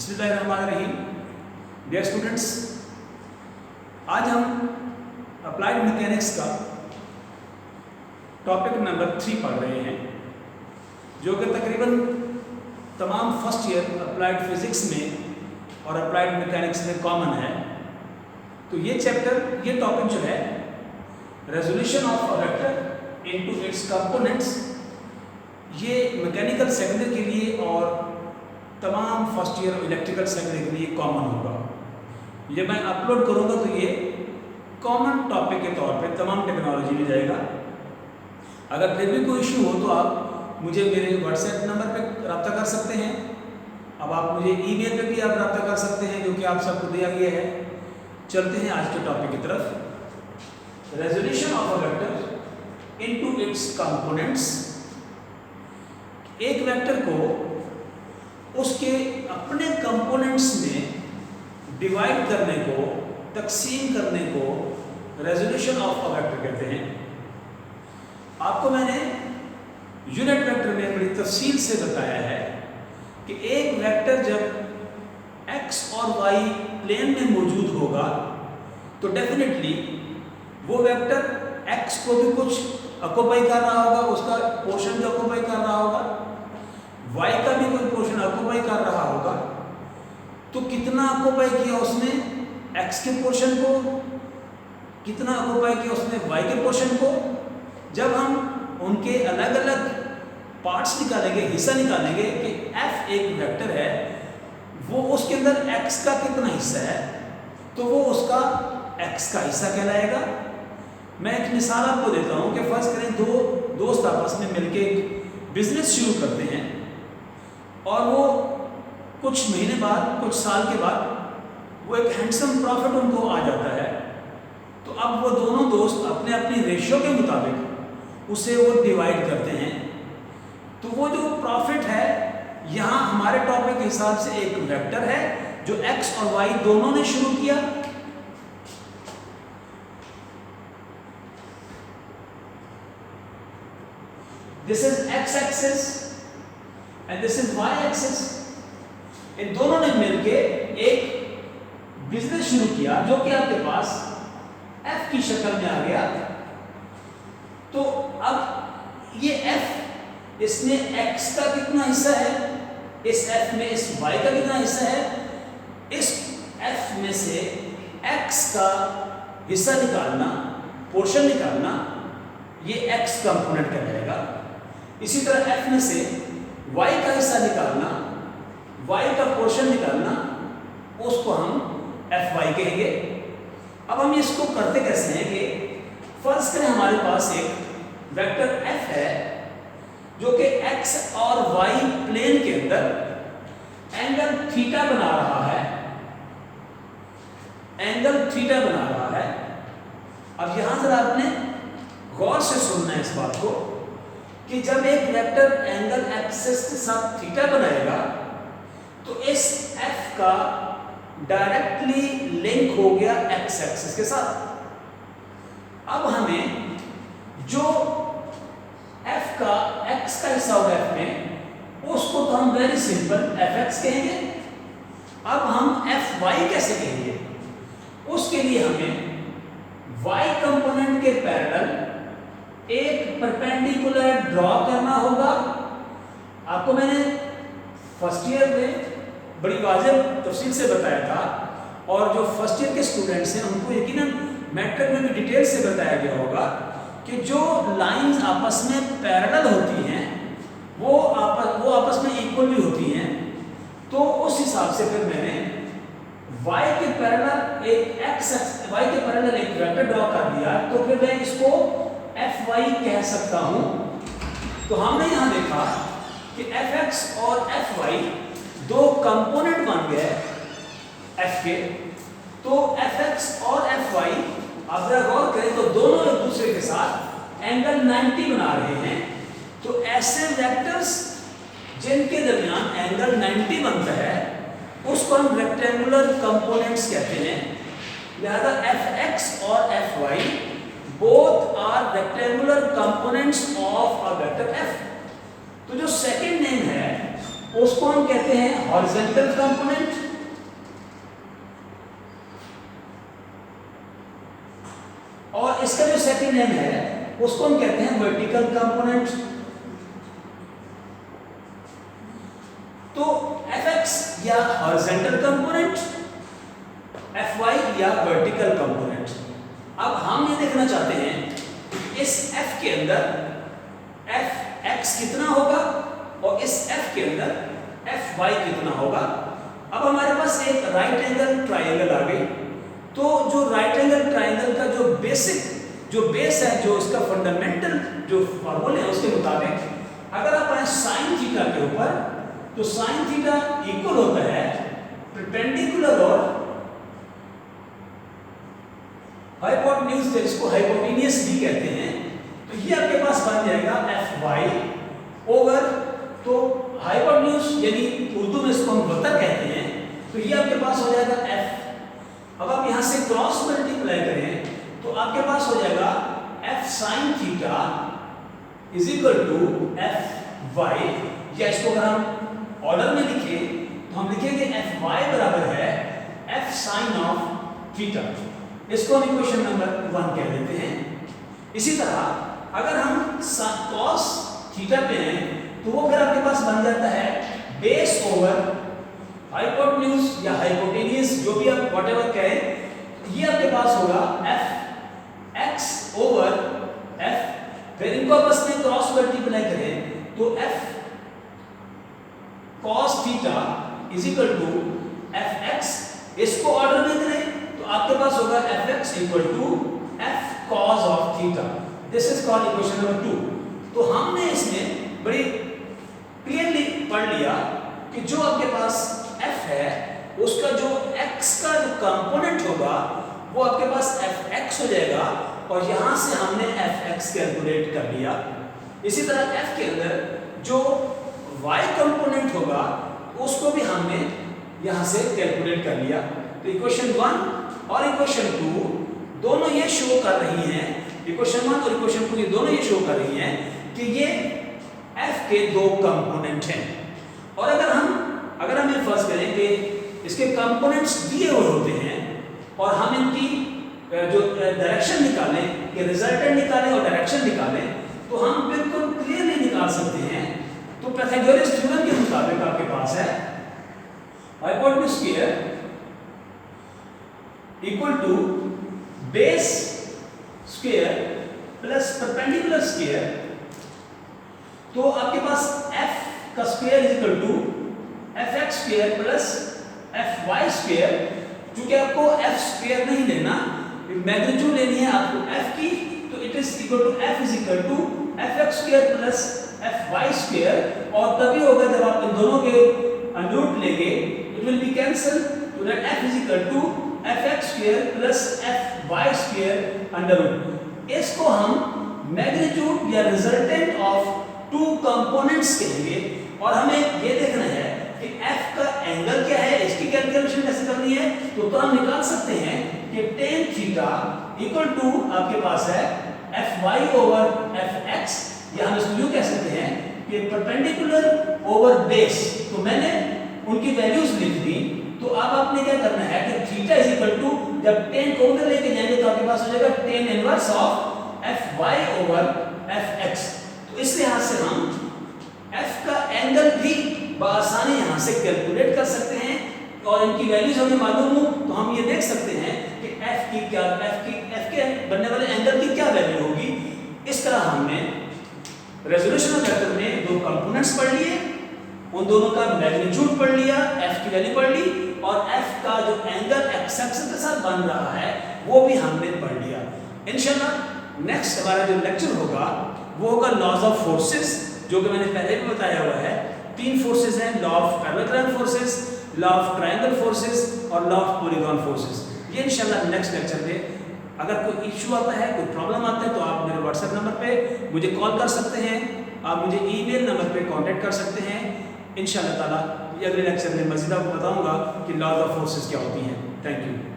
बिस्मिल्लाहिर्रहमानिर्रहीम। Dear students, आज हम अप्लाइड मैकेनिक्स का टॉपिक नंबर 3 पढ़ रहे हैं, जो कि तकरीबन तमाम फर्स्ट ईयर अप्लाइड फिजिक्स में और अप्लाइड मैकेनिक्स में कॉमन है। तो ये टॉपिक जो है resolution of a vector into its components, ये मैकेनिकल सेकेंडरी के लिए और तमाम फर्स्ट ईयर इलेक्ट्रिकल सेकेंडरी के लिए कॉमन होगा। ये मैं अपलोड करूंगा तो ये कॉमन टॉपिक के तौर पे तमाम टेक्नोलॉजी में जाएगा। अगर फिर भी कोई इशू हो तो आप मुझे मेरे व्हाट्सएप नंबर पे रब्ता कर सकते हैं। अब आप मुझे ईमेल पे भी आप रब्ता कर सकते हैं, जो कि आप सबको दिया गया है। चलते हैं आज के टॉपिक की तरफ। Resolution of a vector into its components. एक वेक्टर को उसके अपने कंपोनेंट्स में डिवाइड करने को, तकसीम करने को रेजोल्यूशन ऑफ अ वेक्टर कहते हैं। आपको मैंने यूनिट वेक्टर में बड़ी तफसील से बताया है कि एक वेक्टर जब एक्स और वाई प्लेन में मौजूद होगा तो डेफिनेटली वो वेक्टर एक्स को भी कुछ ऑक्युपाई कर रहा होगा, उसका पोर्शन भी ऑक्युपाई कर रहा होगा, वाई का भी कोई पोर्शन ऑक्युपाई कर रहा होगा। तो कितना ऑक्युपाई किया उसने एक्स के पोर्शन को, कितना ऑक्युपाई किया उसने वाई के पोर्शन को। जब हम उनके अलग अलग पार्ट्स निकालेंगे, हिस्सा निकालेंगे कि एफ एक वेक्टर है, वो उसके अंदर एक्स का कितना हिस्सा है, तो वो उसका एक्स का हिस्सा कहलाएगा। मैं एक मिसाल आपको देता हूँ कि फर्ज करें दो दोस्त आपस में मिलके एक बिजनेस शुरू करते हैं और वो कुछ महीने बाद, कुछ साल के बाद वो एक हैंडसम प्रॉफिट उनको आ जाता है। तो अब वो दोनों दोस्त अपने अपनी रेशियो के मुताबिक उसे वो डिवाइड करते हैं। तो वो जो प्रॉफिट है, यहाँ हमारे टॉपिक के हिसाब से एक वेक्टर है जो एक्स और वाई दोनों ने शुरू किया। This is X axis and this is Y axis. इन दोनों ने मिलके एक बिजनेस शुरू किया जो कि आपके पास एफ की शक्ल में आ गया। तो अब ये एफ, इसमें एक्स का कितना हिस्सा है, इस एफ में इस वाई का कितना हिस्सा है, इस एफ में से एक्स का हिस्सा निकालना, पोर्शन निकालना, ये एक्स कंपोनेंट कहलाएगा। इसी तरह एफ में से वाई का हिस्सा निकालना, वाई का पोर्शन निकालना, उसको हम एफ वाई कहेंगे। अब हम इसको करते कैसे हैं कि फर्ज करें हमारे पास एक वेक्टर एफ है जो कि एक्स और वाई प्लेन के अंदर एंगल थीटा बना रहा है, एंगल थीटा बना रहा है। अब यहां जरा आपने गौर से सुनना है इस बात को कि जब एक वेक्टर एंगल एक्सिस के साथ थीटा बनाएगा तो इस एफ का डायरेक्टली लिंक हो गया एक्स एक्सिस के साथ। अब हमें जो एफ का एक्स का हिस्सा होगा एफ में, उसको तो हम वेरी सिंपल एफ एक्स कहेंगे। अब हम एफ वाई कैसे कहेंगे, उसके लिए हमें वाई कंपोनेंट के पैरेलल एक परपेंडिकुलर ड्रॉ करना होगा। आपको मैंने फर्स्ट ईयर में बड़ी वाज़ेह तफसील से बताया था, और जो फर्स्ट ईयर के स्टूडेंट्स हैं उनको यकीनन मैट्रिक में भी डिटेल से बताया गया होगा कि जो लाइंस आपस में पैरेलल होती हैं वो आपस में इक्वल भी होती हैं। तो उस हिसाब से फिर मैंने y के पैरेलल एक y के पैरेलल एक वेक्टर ड्रॉ कर दिया, तो फिर मैं इसको fy कह सकता हूं। तो हमने यहां देखा कि fx और fy दो कंपोनेंट बन गए f के। तो fx और fy आप जरा गौर करें तो दोनों एक दूसरे के साथ एंगल 90 बना रहे हैं। तो ऐसे वेक्टर्स जिनके दरमियान एंगल 90 बनता है उसको हम रेक्टेंगुलर कंपोनेंट्स कहते हैं। लिहाजा fx और fy both are rectangular components of a vector f। तो जो सेकंड नेम है उसको हम कहते हैं हॉरिजॉन्टल कंपोनेंट, और इसका जो सेकंड नेम है उसको हम कहते हैं वर्टिकल कंपोनेंट। तो fx या हॉरिजॉन्टल कंपोनेंट, fy या वर्टिकल कंपोनेंट। अब हम ये देखना चाहते हैं इस f के अंदर fx कितना होगा और इस f के अंदर fy कितना होगा। अब हमारे पास एक राइट एंगल ट्रायंगल आ गई, तो जो राइट एंगल ट्रायंगल का जो बेस है, जो इसका फंडामेंटल जो फॉर्मूले है उसके मुताबिक अगर आप आए साइन थीटा के ऊपर, तो साइन थीटा इक्वल होता है परपेंडिकुलर और हाइपोटेन्यूज, जिसको हाइपोटेनियस भी कहते हैं। तो ये आपके पास बन जाएगा fy ओवर, तो हाइपोटेन्यूज यानी उर्दू में इसको हम वक्र कहते हैं, तो ये आपके पास हो जाएगा f। अब आप यहां से क्रॉस मल्टीप्लाई करें तो आपके पास हो जाएगा f sin theta is equal to fy, या इसको अगर हम ऑर्डर में लिखें तो हम लिखेंगे fy बराबर है f sin ऑफ थीटा। इसको हम इक्वेशन नंबर 1 कह देते हैं। इसी तरह अगर हम cos थीटा पे हैं तो वो फिर आपके पास बन जाता है बेस ओवर हाइपोटेन्यूज या हाइपोटेनियस, जो भी आप व्हाटएवर कहें, ये आपके पास होगा f x ओवर f, फिर इनको आपस में क्रॉस मल्टीप्लाई करें तो f cos theta is equal to fx, इसको ऑर्डर में करें तो आपके पास होगा fx equal to f cos of theta. This is called equation number 2। तो हमने इसमें बड़ी क्लियरली पढ़ लिया कि जो आपके पास f है उसका जो x का जो कंपोनेंट होगा वो आपके पास fx हो जाएगा, और यहां से हमने fx कैलकुलेट कर लिया। इसी तरह f के अंदर जो y कंपोनेंट होगा उसको भी हमने यहां से कैलकुलेट कर लिया। तो इक्वेशन 1 और इक्वेशन 2 दोनों ये शो कर रही हैं, इक्वेशन 1 और इक्वेशन 2 ये दोनों ये शो कर रही हैं कि ये f के दो कंपोनेंट हैं। और अगर हम ये फर्ज करें कि इसके कंपोनेंट्स दिए हुए होते हैं और हम इनकी जो डायरेक्शन निकालें, कि रिजल्टेंट निकालें और डायरेक्शन निकालें, तो हम बिल्कुल क्लियरली निकाल सकते हैं। तो पाइथागोरस थ्योरम के मुताबिक आपके पास है hypotenuse square equal to base square plus perpendicular square. तो आपके पास f का square is equal to fx square plus fy square. क्योंकि आपको f स्क्वायर नहीं लेना, मैग्नीट्यूड लेनी है आपको f की, तो it is equal to f is equal to fx square plus fy square. और तभी होगा जब आप इन दोनों के अंडर रूट लेंगे, इट विल बी कैंसल, तो that f is equal to fx square plus fy square under root. इसको हम मैग्नीट्यूड या रिजल्टेंट ऑफ टू कंपोनेंट्स कहेंगे। और हमें ये देखना है कि f का एंगल क्या है, इसकी कैलकुलेशन कैसे करनी है। तो हम निकाल सकते हैं कि tan थीटा इक्वल टू आपके पास है fy ओवर fx, या हम इसको यूं कह सकते हैं कि परपेंडिकुलर ओवर बेस। तो मैंने उनकी वैल्यूज लिख दी, तो अब आपने क्या करना है कि थीटा इज इक्वल टू, जब tan को उधर लेके जाएंगे तो आपके पास हो जाएगा tan inverse of fy over fx। तो इस लिहाज से हम f का एंगल भी आसानी यहां से कैलकुलेट कर सकते हैं, और इनकी वैल्यूज हमें मालूम हो तो हम ये देख सकते हैं कि f के बनने वाले एंगल की क्या वैल्यू होगी। इस तरह हमने रेजोल्यूशन ऑफ वेक्टर में दो कंपोनेंट्स पढ़ लिए, उन दोनों का मैग्नीट्यूड पढ़ लिया, f की वैल्यू पढ़ ली, और f का जो एंगल x एक्सिस के साथ बन रहा है वो भी हमने पढ़ लिया। इंशाल्लाह नेक्स्ट हमारा जो लेक्चर होगा वो होगा लॉज ऑफ फोर्सेस, जो कि मैंने पहले भी बताया हुआ है। 3 फोर्सेस हैं, law of parallel forces, law of triangle forces और लॉ ऑफ पॉलीगॉन फोर्सेस। ये इंशाल्लाह नेक्स्ट लेक्चर में, अगर कोई इशू आता है, कोई प्रॉब्लम आता है, तो आप मेरे व्हाट्सएप नंबर पे मुझे कॉल कर सकते हैं, आप मुझे ईमेल नंबर पे कांटेक्ट कर सकते हैं। इंशाल्लाह ताला ये अगले लेक्चर में मज़ीद आपको बताऊंगा कि लॉज ऑफ फोर्सेस क्या होती हैं। Thank you.